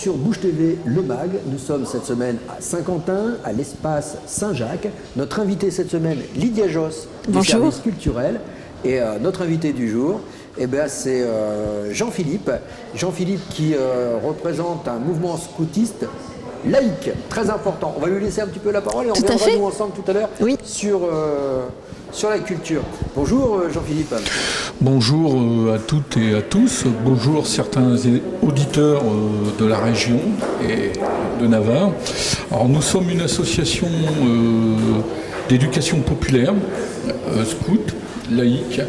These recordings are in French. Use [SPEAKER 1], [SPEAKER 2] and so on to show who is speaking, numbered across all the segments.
[SPEAKER 1] sur Bouche TV, le MAG. Nous sommes cette semaine à Saint-Quentin, à l'espace Saint-Jacques. Notre invité cette semaine, Lydia Josse, du service culturel. Et notre invité du jour, c'est Jean-Philippe. Jean-Philippe qui représente un mouvement scoutiste laïque, très important. On va lui laisser un petit peu la parole et on reviendra nous ensemble tout à l'heure sur la culture. Bonjour Jean-Philippe.
[SPEAKER 2] Bonjour à toutes et à tous. Bonjour certains auditeurs de la région et de Navarre. Alors nous sommes une association d'éducation populaire, scout, laïque,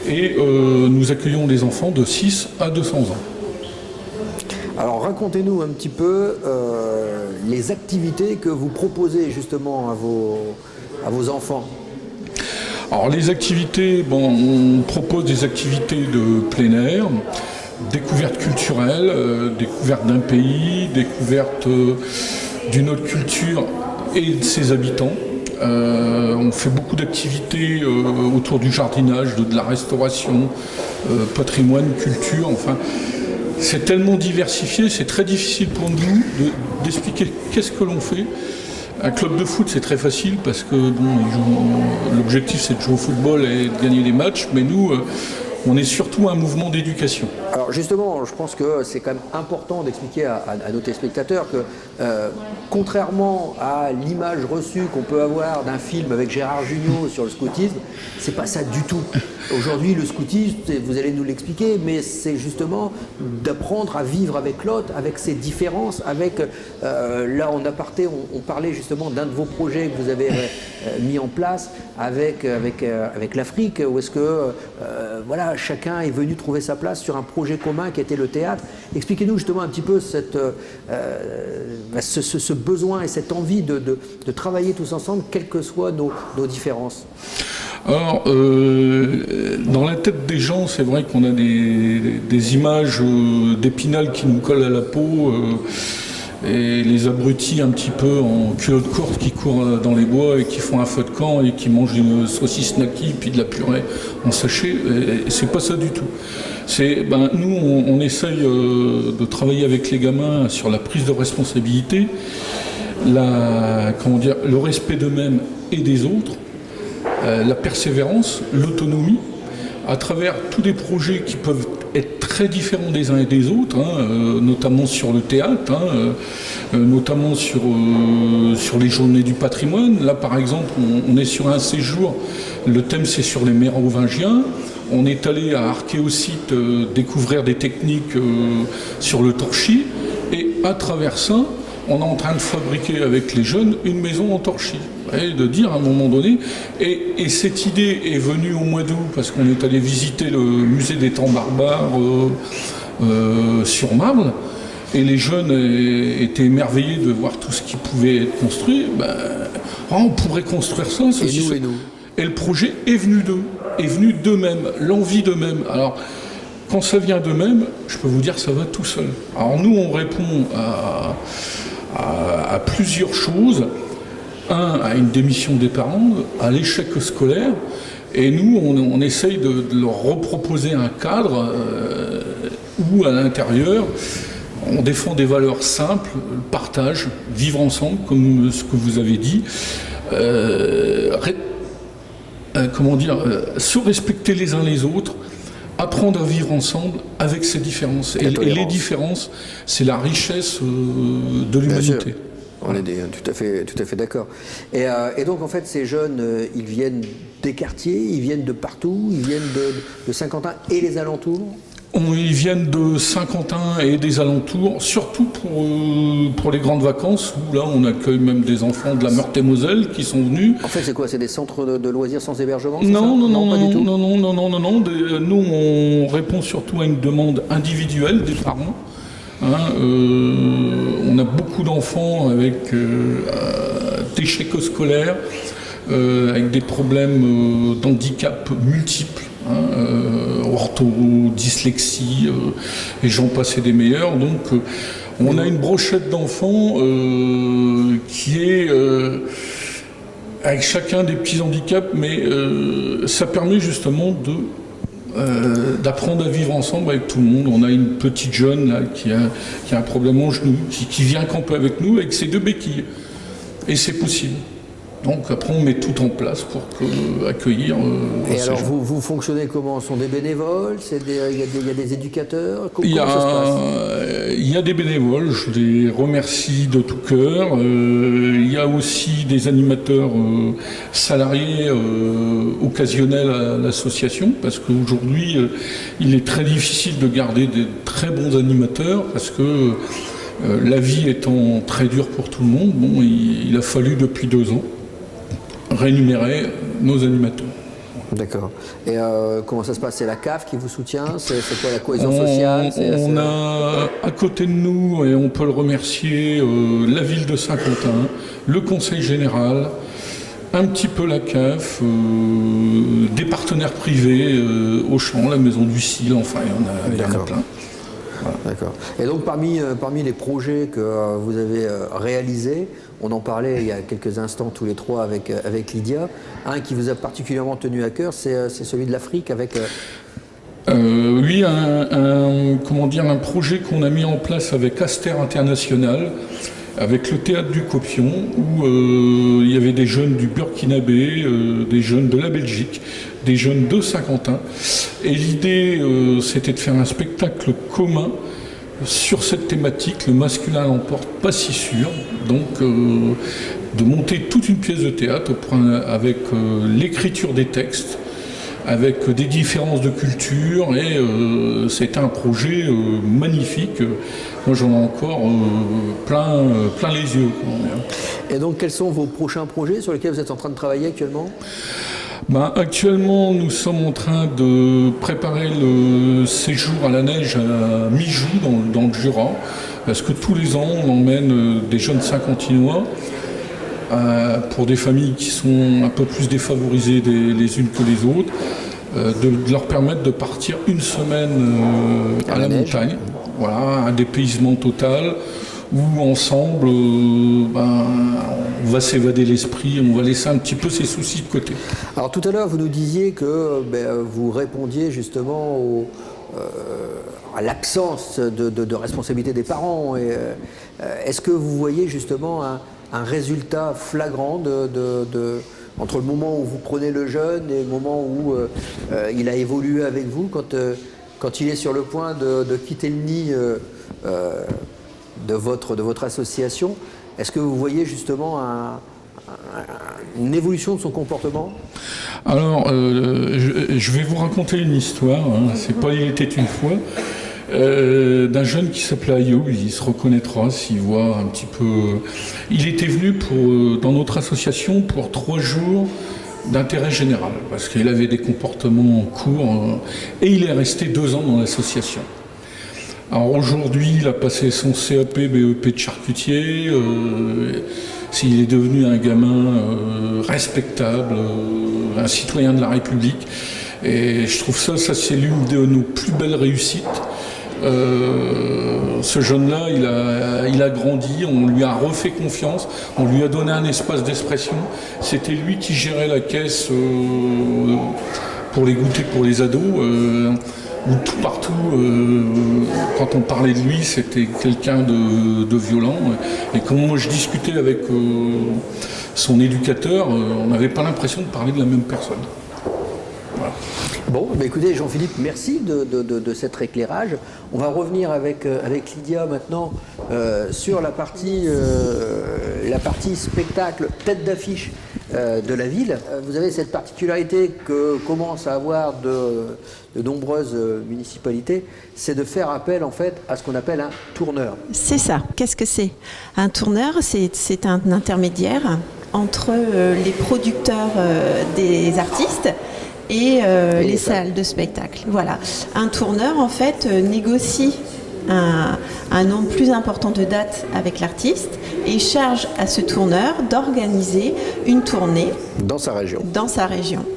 [SPEAKER 2] et nous accueillons des enfants de 6 à 200 ans.
[SPEAKER 1] Alors racontez-nous un petit peu les activités que vous proposez justement à vos enfants.
[SPEAKER 2] Alors les activités, on propose des activités de plein air, découverte culturelle, découverte d'un pays, découverte d'une autre culture et de ses habitants. On fait beaucoup d'activités autour du jardinage, de la restauration, patrimoine, culture, enfin. C'est tellement diversifié, c'est très difficile pour nous d'expliquer qu'est-ce que l'on fait. Un club de foot, c'est très facile parce que l'objectif c'est de jouer au football et de gagner les matchs, mais nous, on est surtout un mouvement d'éducation.
[SPEAKER 1] Alors justement, je pense que c'est quand même important d'expliquer à nos téléspectateurs que contrairement à l'image reçue qu'on peut avoir d'un film avec Gérard Jugnot sur le scoutisme, c'est pas ça du tout. Aujourd'hui, le scoutisme, vous allez nous l'expliquer, mais c'est justement d'apprendre à vivre avec l'autre, avec ses différences, avec là en aparté, on parlait justement d'un de vos projets que vous avez mis en place avec l'Afrique, où est-ce que chacun est venu trouver sa place sur un projet commun qui était le théâtre. Expliquez-nous justement un petit peu ce besoin et cette envie de travailler tous ensemble, quelles que soient nos différences.
[SPEAKER 2] Alors, dans la tête des gens, c'est vrai qu'on a des images d'Épinal qui nous collent à la peau, et les abrutis un petit peu en culotte courte qui courent dans les bois et qui font un feu de camp et qui mangent une saucisse naki puis de la purée en sachet. Et c'est pas ça du tout. Nous, on essaye de travailler avec les gamins sur la prise de responsabilité, le respect d'eux-mêmes et des autres, la persévérance, l'autonomie, à travers tous des projets qui peuvent être très différents des uns et des autres, notamment sur le théâtre, notamment sur les journées du patrimoine. Là, par exemple, on est sur un séjour, le thème c'est sur les Mérovingiens. On est allé à Archéosite découvrir des techniques sur le torchis, et à travers ça, on est en train de fabriquer avec les jeunes une maison en torchis. Et de dire à un moment donné, et cette idée est venue au mois d'août parce qu'on est allé visiter le musée des temps barbares sur Marle, et les jeunes étaient émerveillés de voir tout ce qui pouvait être construit. On pourrait construire ça.
[SPEAKER 1] Et nous.
[SPEAKER 2] Et le projet est venu d'eux-mêmes, l'envie d'eux-mêmes. Alors, quand ça vient d'eux-mêmes, je peux vous dire ça va tout seul. Alors nous, on répond à plusieurs choses. À une démission des parents, à l'échec scolaire, et nous, on essaye de leur reproposer un cadre où, à l'intérieur, on défend des valeurs simples, le partage, vivre ensemble, comme ce que vous avez dit, se respecter les uns les autres, apprendre à vivre ensemble avec ces différences. Et les différences, c'est la richesse de l'humanité.
[SPEAKER 1] On est tout à fait d'accord. Et donc en fait ces jeunes, ils viennent des quartiers, ils viennent de partout, ils viennent de Saint-Quentin et les alentours.
[SPEAKER 2] Ils viennent de Saint-Quentin et des alentours, surtout pour les grandes vacances, où là on accueille même des enfants de la Meurthe-et-Moselle qui sont venus.
[SPEAKER 1] En fait c'est quoi? C'est des centres de loisirs sans hébergement?
[SPEAKER 2] Non, pas du tout. Non. Nous on répond surtout à une demande individuelle des parents. On a beaucoup d'enfants avec d'échecs scolaires, avec des problèmes d'handicap multiples, ortho, dyslexie, et j'en passe des meilleurs. Donc on a une brochette d'enfants qui est avec chacun des petits handicaps, mais ça permet justement de d'apprendre à vivre ensemble avec tout le monde. On a une petite jeune là, qui a un problème au genou, qui vient camper avec nous avec ses 2 béquilles. Et c'est possible. Donc après, on met tout en place pour accueillir.
[SPEAKER 1] Et alors, vous fonctionnez comment? Ce sont des bénévoles? Il y a des éducateurs? Comment ça se passe?
[SPEAKER 2] Il y a des bénévoles, je les remercie de tout cœur. Il y a aussi des animateurs salariés occasionnels à l'association, parce qu'aujourd'hui, il est très difficile de garder des très bons animateurs, parce que la vie étant très dure pour tout le monde, bon, il a fallu depuis 2 ans rémunérer nos animateurs.
[SPEAKER 1] D'accord. Et comment ça se passe? C'est la CAF qui vous soutient? C'est quoi la cohésion sociale?
[SPEAKER 2] On a à côté de nous, et on peut le remercier, la ville de Saint-Quentin, le conseil général, un petit peu la CAF, des partenaires privés, Auchan, la maison du Cil, enfin il y en a plein. Voilà.
[SPEAKER 1] D'accord. Et donc parmi les projets que vous avez réalisés, on en parlait il y a quelques instants tous les trois avec Lydia, un qui vous a particulièrement tenu à cœur, c'est celui de l'Afrique avec...
[SPEAKER 2] Oui, un projet qu'on a mis en place avec Aster International, avec le théâtre du Copion, où il y avait des jeunes du Burkinabé, des jeunes de la Belgique, des jeunes de Saint-Quentin. Et l'idée, c'était de faire un spectacle commun sur cette thématique, le masculin l'emporte pas si sûr, donc de monter toute une pièce de théâtre avec l'écriture des textes, avec des différences de culture, et c'est un projet magnifique. Moi j'en ai encore plein les yeux.
[SPEAKER 1] Et donc quels sont vos prochains projets sur lesquels vous êtes en train de travailler actuellement?
[SPEAKER 2] Actuellement, nous sommes en train de préparer le séjour à la neige à Mijoux, dans le Jura, parce que tous les ans, on emmène des jeunes Saint-Quentinois pour des familles qui sont un peu plus défavorisées les unes que les autres, de leur permettre de partir une semaine à la montagne, voilà, un dépaysement total, où ensemble, on va s'évader l'esprit, on va laisser un petit peu ses soucis de côté.
[SPEAKER 1] Alors tout à l'heure, vous nous disiez que vous répondiez justement à l'absence de responsabilité des parents. Est-ce que vous voyez justement un résultat flagrant entre le moment où vous prenez le jeune et le moment où il a évolué avec vous, quand il est sur le point de quitter le nid de votre association? Est-ce que vous voyez justement une évolution de son comportement?
[SPEAKER 2] Alors, je vais vous raconter une histoire, c'est pas Il était une fois, d'un jeune qui s'appelait Ayoub, il se reconnaîtra s'il voit un petit peu... Il était venu dans notre association pour 3 jours d'intérêt général, parce qu'il avait des comportements courts, et il est resté 2 ans dans l'association. Alors aujourd'hui, il a passé son CAP, BEP de charcutier, il est devenu un gamin respectable, un citoyen de la République. Et je trouve ça c'est l'une de nos plus belles réussites. Ce jeune-là, il a grandi, on lui a refait confiance, on lui a donné un espace d'expression. C'était lui qui gérait la caisse pour les goûters pour les ados. Où tout partout, quand on parlait de lui, c'était quelqu'un de violent. Et quand moi je discutais avec son éducateur, on n'avait pas l'impression de parler de la même personne. Voilà.
[SPEAKER 1] Bon, écoutez, Jean-Philippe, merci de cet éclairage. On va revenir avec Lydia maintenant sur la partie spectacle, tête d'affiche de la ville. Vous avez cette particularité que commencent à avoir de nombreuses municipalités, c'est de faire appel en fait à ce qu'on appelle un tourneur.
[SPEAKER 3] C'est ça. Qu'est-ce que c'est? Un tourneur, c'est un intermédiaire entre les producteurs des artistes et les salles de spectacle. Voilà. Un tourneur, en fait, négocie un nombre plus important de dates avec l'artiste et charge à ce tourneur d'organiser une tournée
[SPEAKER 1] dans sa région.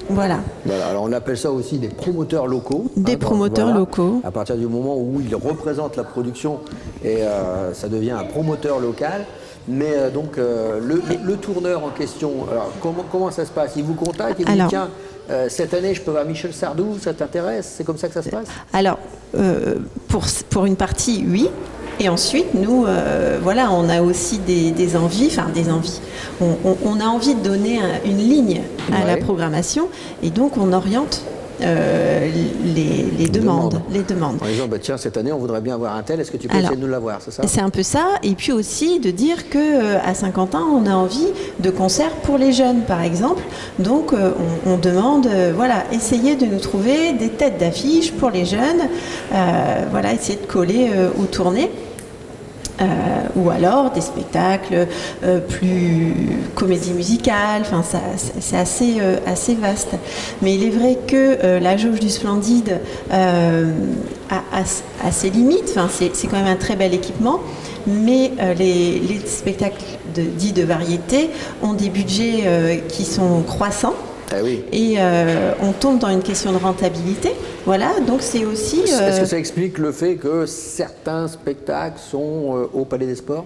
[SPEAKER 3] Voilà.
[SPEAKER 1] Alors on appelle ça aussi des promoteurs locaux.
[SPEAKER 3] Des promoteurs locaux.
[SPEAKER 1] À partir du moment où il représente la production et ça devient un promoteur local. Mais le tourneur en question, alors comment ça se passe? Il vous contacte, il vous dit tiens, cette année je peux voir Michel Sardou, ça t'intéresse? C'est comme ça que ça se passe?
[SPEAKER 3] Alors, pour une partie, oui. Et ensuite, nous, voilà, on a aussi des envies, enfin des envies. On a envie de donner une ligne à la programmation, et donc on oriente les demandes.
[SPEAKER 1] En disant, bah, tiens, cette année, on voudrait bien avoir un tel, est-ce que tu peux essayer de nous l'avoir, c'est ça?
[SPEAKER 3] C'est un peu ça, et puis aussi de dire qu'à Saint-Quentin, on a envie de concerts pour les jeunes, par exemple. Donc, on demande, voilà, essayez de nous trouver des têtes d'affiche pour les jeunes, voilà, essayer de coller aux tournées. Ou alors des spectacles plus comédie musicale, enfin c'est assez vaste. Mais il est vrai que la jauge du Splendide a ses limites, enfin, c'est quand même un très bel équipement, mais les spectacles dits de variété ont des budgets qui sont croissants.
[SPEAKER 1] Ah oui.
[SPEAKER 3] Et on tombe dans une question de rentabilité. Voilà, donc c'est aussi...
[SPEAKER 1] Est-ce que ça explique le fait que certains spectacles sont au Palais des Sports?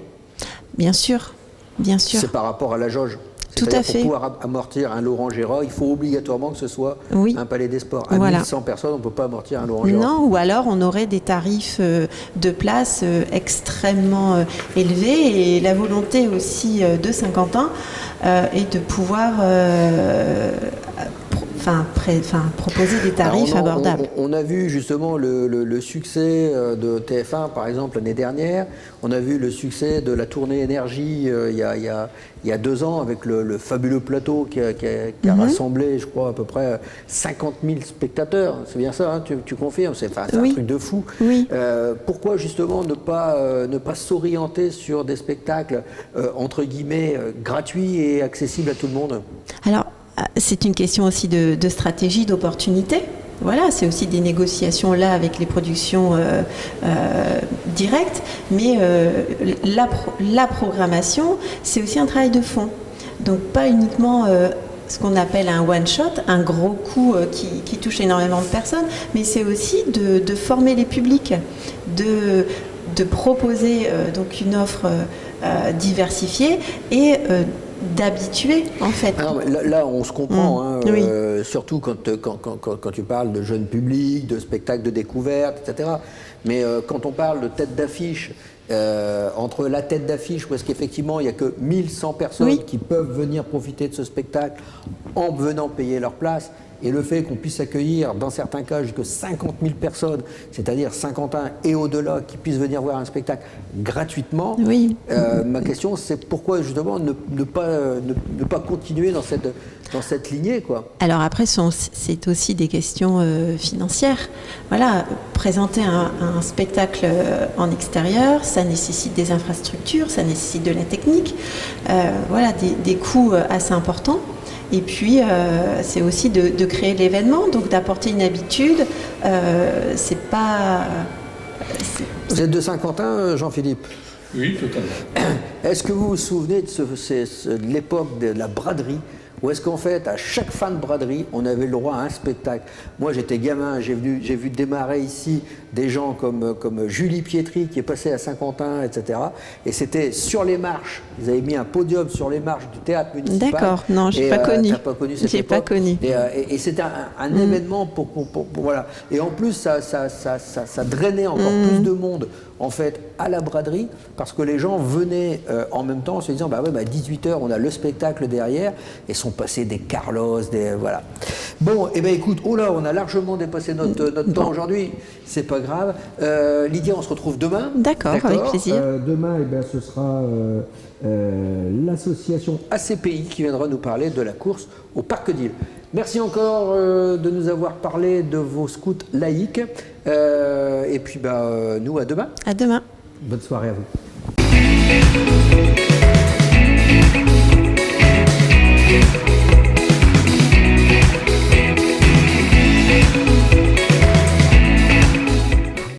[SPEAKER 3] Bien sûr, bien sûr.
[SPEAKER 1] C'est par rapport à la jauge.
[SPEAKER 3] Tout à fait.
[SPEAKER 1] Pour pouvoir amortir un Laurent Gérard, il faut obligatoirement que ce soit un Palais des Sports. À 1100 personnes, on ne peut pas amortir un Laurent Gérard.
[SPEAKER 3] Non, ou alors on aurait des tarifs de place extrêmement élevés, et la volonté aussi de Saint-Quentin est de pouvoir proposer des tarifs abordables.
[SPEAKER 1] On a vu justement le succès de TF1, par exemple, l'année dernière. On a vu le succès de la tournée Énergie il y a 2 ans, avec le fabuleux plateau qui a rassemblé, je crois, à peu près 50 000 spectateurs. C'est bien ça, hein, tu confirmes? C'est un truc de fou.
[SPEAKER 3] Oui.
[SPEAKER 1] Pourquoi justement ne pas s'orienter sur des spectacles, entre guillemets, gratuits et accessibles à tout le monde?
[SPEAKER 3] Alors, c'est une question aussi de stratégie, d'opportunité. Voilà, c'est aussi des négociations là avec les productions directes, mais la programmation, c'est aussi un travail de fond. Donc pas uniquement ce qu'on appelle un one-shot, un gros coup qui touche énormément de personnes, mais c'est aussi de former les publics, de proposer donc une offre diversifiée et d'habituer, en fait.
[SPEAKER 1] Alors, là, on se comprend, surtout quand tu parles de jeunes publics, de spectacles de découverte, etc. Mais quand on parle de tête d'affiche, entre la tête d'affiche, où est-ce qu'effectivement il n'y a que 1100 personnes qui peuvent venir profiter de ce spectacle en venant payer leur place, et le fait qu'on puisse accueillir, dans certains cas, jusqu'à 50 000 personnes, c'est-à-dire Saint-Quentin et au-delà, qui puissent venir voir un spectacle gratuitement, ma question, c'est pourquoi justement ne pas continuer dans cette lignée, quoi.
[SPEAKER 3] Alors après, c'est aussi des questions financières. Voilà, présenter un spectacle en extérieur, ça nécessite des infrastructures, ça nécessite de la technique, voilà, des coûts assez importants. Et puis, c'est aussi de créer l'événement, donc d'apporter une habitude. C'est pas...
[SPEAKER 1] Vous êtes de Saint-Quentin, Jean-Philippe?
[SPEAKER 2] Oui, totalement.
[SPEAKER 1] Est-ce que vous vous souvenez de l'époque de la braderie, où est-ce qu'en fait, à chaque fin de braderie, on avait le droit à un spectacle? Moi, j'étais gamin, j'ai vu démarrer ici des gens comme Julie Pietri, qui est passée à Saint-Quentin, etc. Et c'était sur les marches. Ils avaient mis un podium sur les marches du théâtre municipal.
[SPEAKER 3] D'accord, non, j'ai pas connu.
[SPEAKER 1] T'as pas connu cette époque?
[SPEAKER 3] J'ai pas connu.
[SPEAKER 1] Et c'était un événement pour voilà. Et en plus, ça drainait encore plus de monde, en fait, à la braderie, parce que les gens venaient en même temps en se disant, 18h, on a le spectacle derrière, et sont passés des Carlos, voilà. Bon, et écoute, on a largement dépassé notre temps aujourd'hui, c'est pas grave. Lydia, on se retrouve demain.
[SPEAKER 3] D'accord, avec plaisir.
[SPEAKER 1] Demain, ce sera l'association ACPI qui viendra nous parler de la course au Parc d'Île. Merci encore de nous avoir parlé de vos scouts laïques. Et puis, nous, à demain.
[SPEAKER 3] À demain.
[SPEAKER 1] Bonne soirée à vous.